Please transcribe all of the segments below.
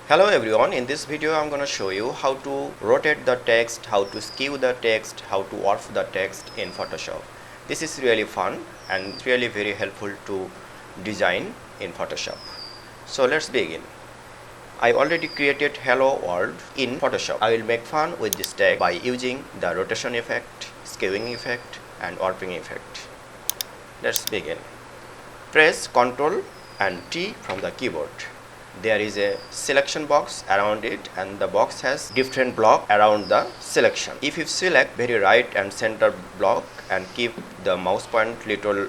Hello everyone, in this video I'm going to show you how to rotate the text, how to skew the text, how to warp the text in Photoshop. This is really fun and really very helpful to design in Photoshop. So let's begin. I already created hello world in Photoshop. I will make fun with this text by using the rotation effect, skewing effect and warping effect. Let's begin. Press Ctrl and T from the keyboard. There is a selection box around it and the box has different block around the selection. If you select very right and center block and keep the mouse point little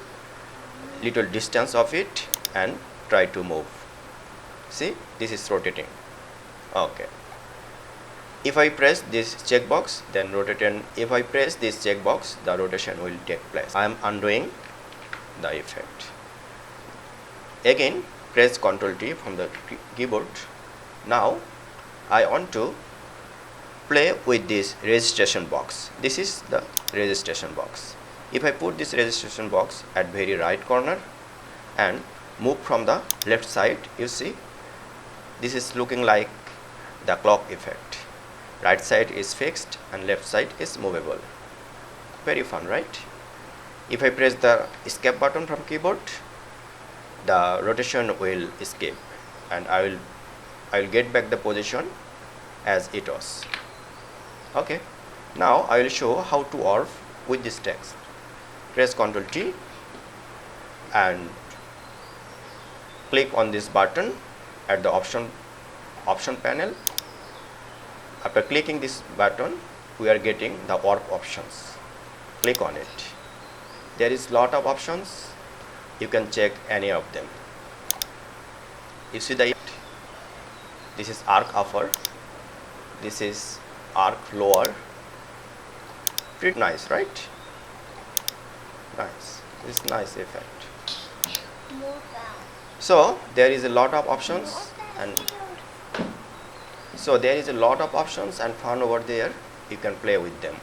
distance of it and try to move. See, this is rotating. Okay. If I press this checkbox, then rotate, and if I press this checkbox, the rotation will take place. I am undoing the effect. Again, press Ctrl T from the keyboard. Now I want to play with this registration box. This is the registration box. If I put this registration box at very right corner and move from the left side, you see this is looking like the clock effect. Right side is fixed and left side is movable. Very fun, right? If I press the escape button from keyboard, the rotation will escape and I will get back the position as it was. Okay, now I will show how to warp with this text. Press Ctrl T and click on this button at the option panel. After clicking this button, we are getting the warp options. Click on it. There is lot of options. You can check any of them. You see this is arc upper, this is arc lower. Pretty nice, right? Nice. This is nice effect. So there is a lot of options and fun over there. You can play with them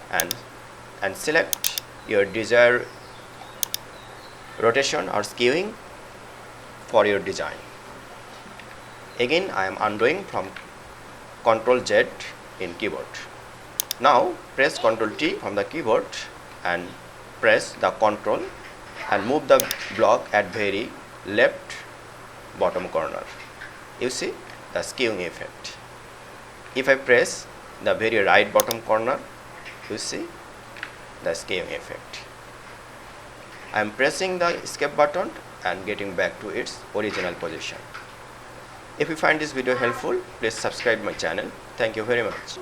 and select your desired rotation or skewing for your design. Again, I am undoing from Ctrl Z in keyboard. Now press Ctrl T from the keyboard and press the Ctrl and move the block at very left bottom corner. You see the skewing effect. If I press the very right bottom corner, you see the skewing effect. I am pressing the escape button and getting back to its original position. If you find this video helpful, please subscribe my channel. Thank you very much.